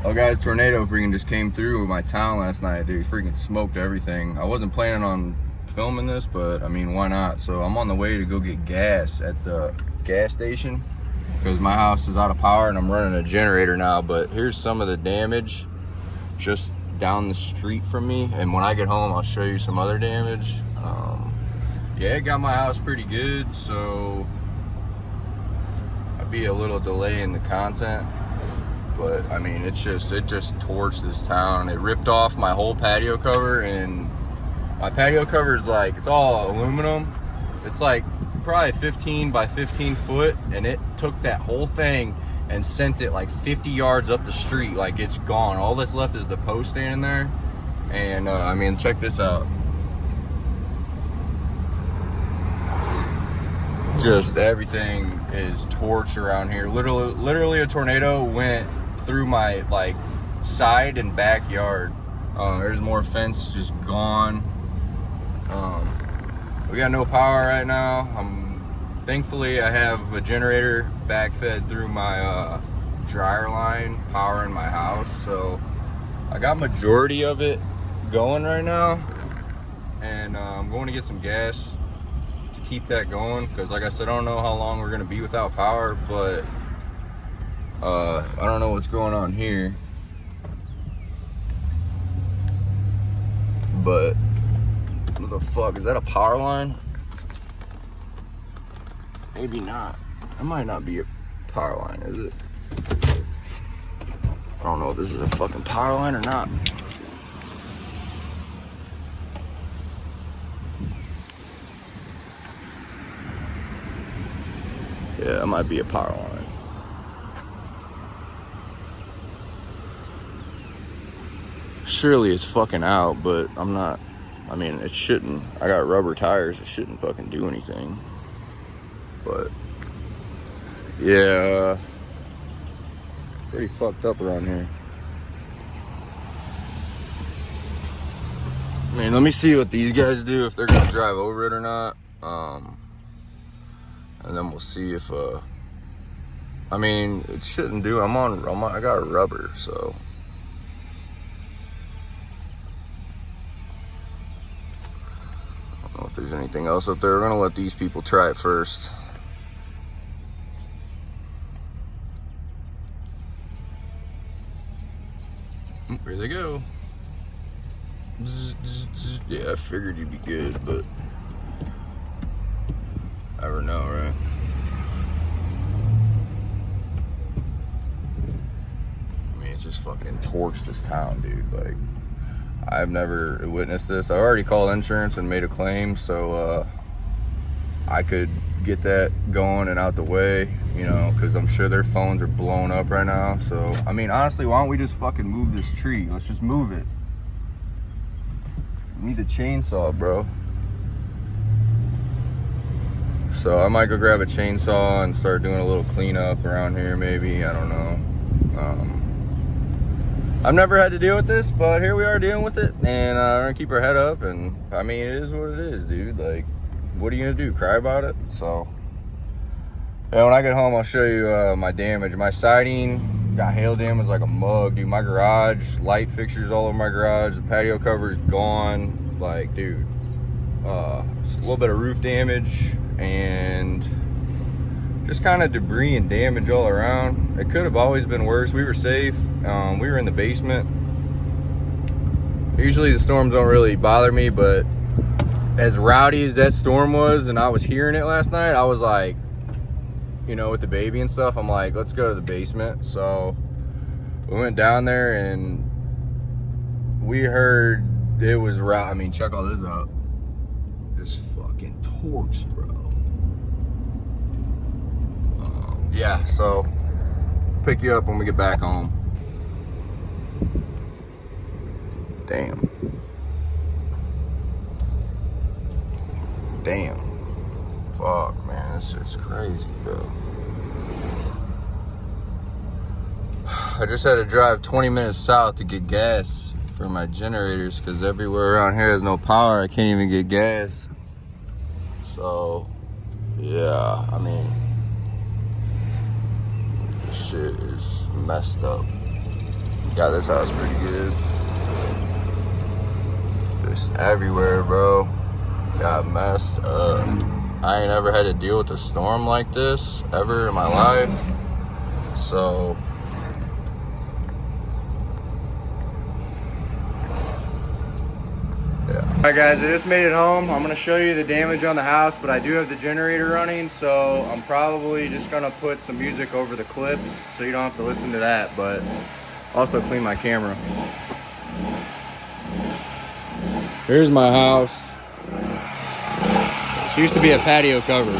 Oh guys, tornado freaking just came through my town last night, dude. Freaking smoked everything. I wasn't planning on filming this, but I mean, why not? So I'm on the way to go get gas at the gas station because my house is out of power and I'm running a generator now. But here's some of the damage just down the street from me, and when I get home I'll show you some other damage. Yeah, it got my house pretty good, so I'd be a little delay in the content. But I mean, it just torched this town. It ripped off my whole patio cover, and my patio cover is like, it's all aluminum. It's like probably 15 by 15 foot, and it took that whole thing and sent it like 50 yards up the street. Like, it's gone. All that's left is the post standing there. And I mean, check this out. Just everything is torched around here. Literally a tornado went through my like side and backyard. There's more fence just gone. We got no power right now. Thankfully I have a generator backfed through my dryer line powering my house, so I got majority of it going right now, and I'm going to get some gas to keep that going, because like I said, I don't know how long we're gonna be without power, but I don't know what's going on here, but what the fuck, is that a power line? Maybe not. That might not be a power line, is it? I don't know if this is a fucking power line or not. Yeah, that might be a power line. Surely it's fucking out, but I'm not. I mean, it shouldn't. I got rubber tires. It shouldn't fucking do anything. But yeah, pretty fucked up around here. I mean, let me see what these guys do, if they're gonna drive over it or not. And then we'll see if I mean, it shouldn't do. I got rubber, so I don't know if there's anything else up there. We're gonna let these people try it first. Here they go. Yeah, I figured you'd be good, but never know, right? I mean, it just fucking torched this town, dude. Like, I've never witnessed this. I already called insurance and made a claim, so I could get that going and out the way, you know, because I'm sure their phones are blowing up right now. So, I mean, honestly, why don't we just fucking move this tree? Let's just move it. We need a chainsaw, bro. So I might go grab a chainsaw and start doing a little cleanup around here, maybe. I don't know. I've never had to deal with this, but here we are dealing with it, and we're gonna keep our head up. And I mean, it is what it is, dude. Like, what are you gonna do? Cry about it? So yeah, when I get home, I'll show you my damage. My siding got hail damage like a mug, dude. My garage, light fixtures all over my garage. The patio cover is gone. Like, dude, a little bit of roof damage and just kind of debris and damage all around. It could have always been worse. We were safe. We were in the basement. Usually the storms don't really bother me, but as rowdy as that storm was, and I was hearing it last night, I was like, you know, with the baby and stuff, I'm like, let's go to the basement. So we went down there and we heard it was I mean, check all this out. This fucking torched, bro. Yeah, so pick you up when we get back home. Damn. Fuck, man, this shit's crazy, bro. I just had to drive 20 minutes south to get gas for my generators, because everywhere around here has no power. I can't even get gas. So yeah, I mean, this shit is messed up. Got this house pretty good. Just everywhere, bro. Got messed up. I ain't ever had to deal with a storm like this ever in my life. So yeah. Alright guys, I just made it home. I'm gonna show you the damage on the house, but I do have the generator running, so I'm probably just gonna put some music over the clips so you don't have to listen to that, but also clean my camera. Here's my house. This used to be a patio cover.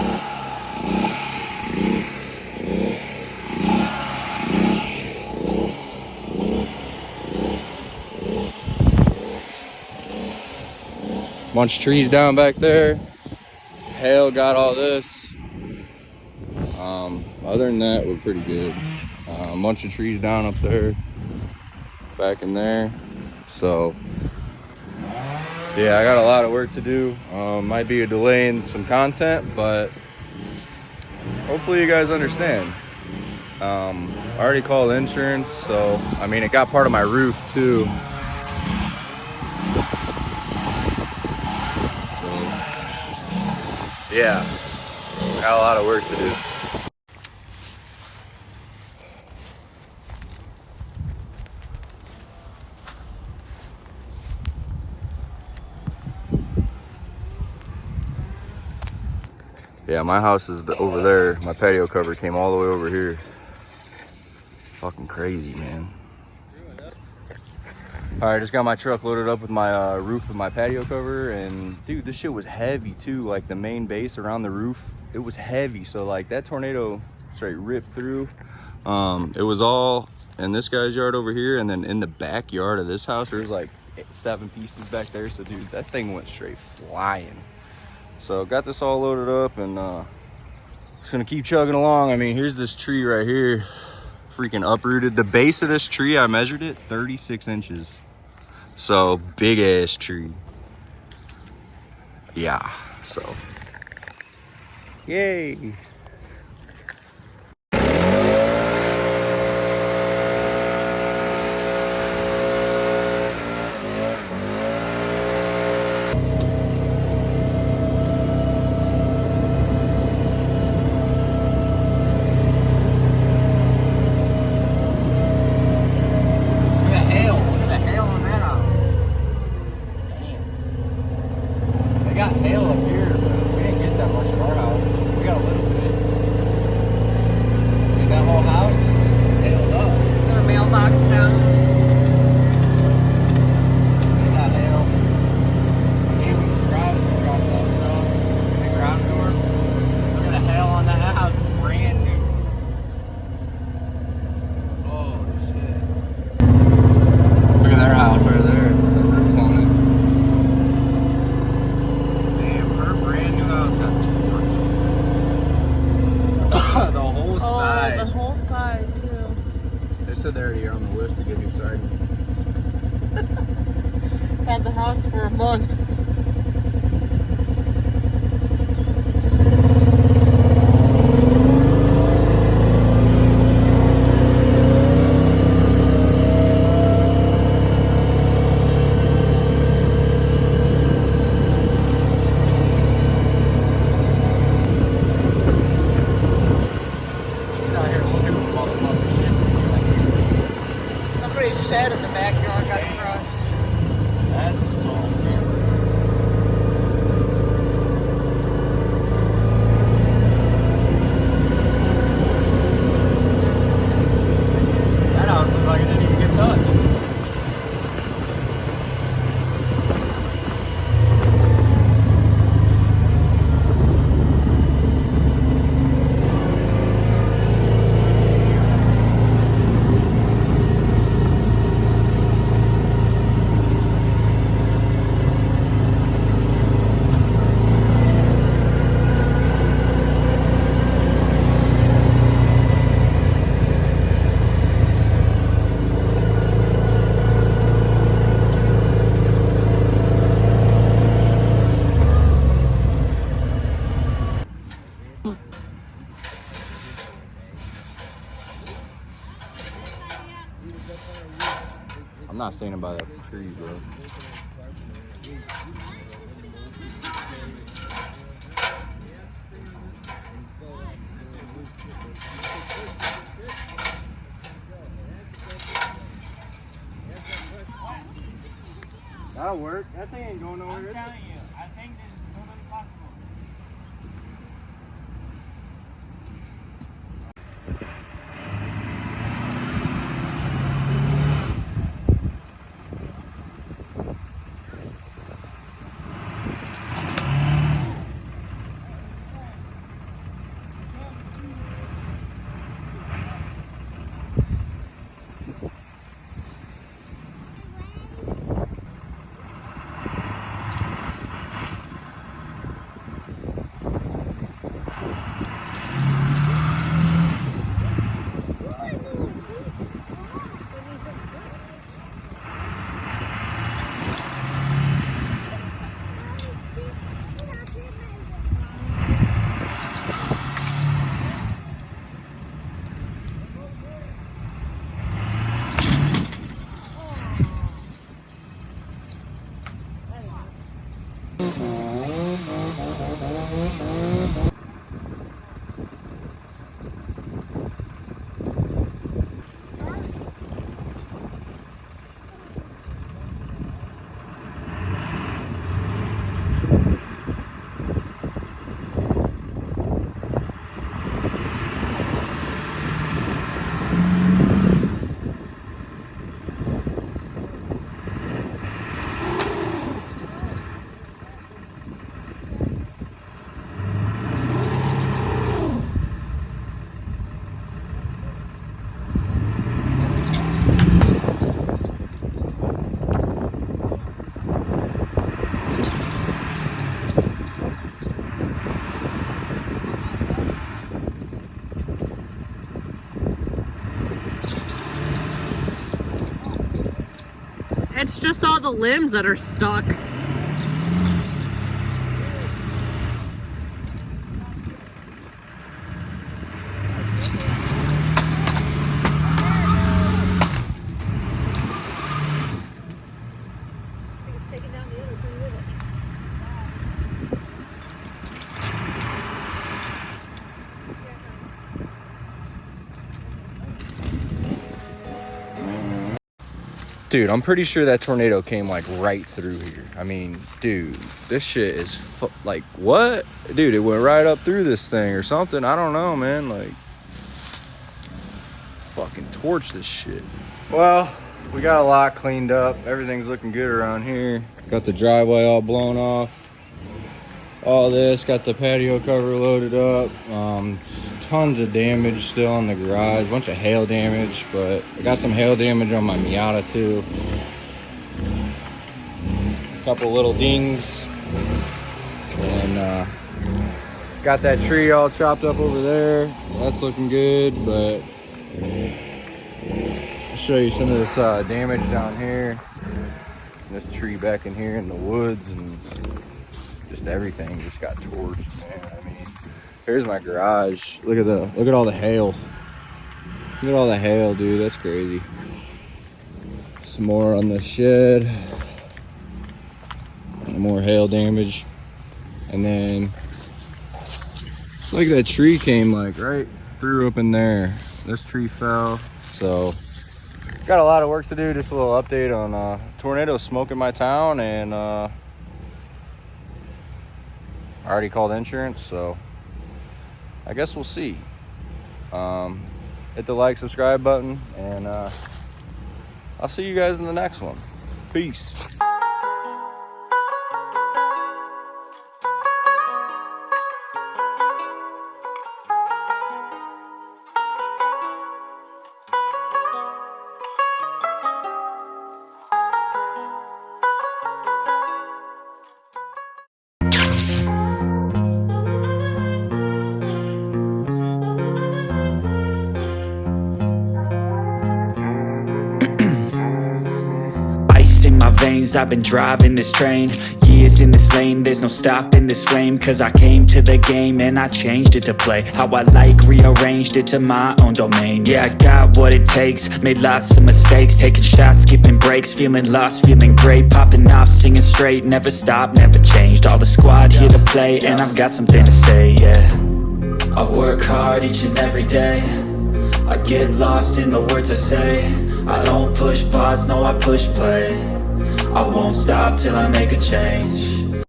Bunch of trees down back there. Hail got all this. Other than that, we're pretty good. A bunch of trees down up there, back in there. So yeah, I got a lot of work to do. Might be a delay in some content, but hopefully you guys understand. I already called insurance, so I mean, it got part of my roof too. Yeah, got a lot of work to do. Yeah, my house is over there. My patio cover came all the way over here. Fucking crazy, man. All right, just got my truck loaded up with my roof of my patio cover, and dude, this shit was heavy too. Like the main base around the roof, it was heavy. So like that tornado straight ripped through. It was all in this guy's yard over here, and then in the backyard of this house, there's like 7 pieces back there. So dude, that thing went straight flying. So got this all loaded up, and just gonna keep chugging along. I mean, here's this tree right here, freaking uprooted. The base of this tree, I measured it, 36 inches. So big ass tree. Yeah, so yay. Had the house for a month. Somebody's shed in the backyard got crushed. That's a tall that house looks like it didn't even get touched. I'm not standing by that tree, bro. That'll work. That thing ain't going nowhere. I'm telling you, I think this is totally possible. It's just all the limbs that are stuck. Dude, I'm pretty sure that tornado came like right through here. I mean, dude, this shit is like, what? Dude, it went right up through this thing or something. I don't know, man. Like, fucking torch this shit. Well, we got a lot cleaned up. Everything's looking good around here. Got the driveway all blown off. All this, got the patio cover loaded up. Tons of damage still in the garage, bunch of hail damage, but I got some hail damage on my Miata too. A couple little dings, and got that tree all chopped up over there. That's looking good, but I'll show you some of this damage down here. This tree back in here in the woods, and just everything just got torched, man. I mean, here's my garage. Look at all the hail. Look at all the hail, dude. That's crazy. Some more on the shed. More hail damage. And then it's like that tree came like right through up in there. This tree fell. So got a lot of work to do. Just a little update on tornado smoking my town, and I already called insurance, so I guess we'll see. Hit the like, subscribe button, and I'll see you guys in the next one. Peace. in my veins. veins, I've been driving this train. Years in this lane, there's no stopping this flame. Cause I came to the game and I changed it to play how I like, rearranged it to my own domain. Yeah, I got what it takes, made lots of mistakes, taking shots, skipping breaks, feeling lost, feeling great, popping off, singing straight, never stopped, never changed. All the squad here to play, and I've got something to say, yeah. I work hard each and every day, I get lost in the words I say. I don't push pause, no I push play. I won't stop till I make a change.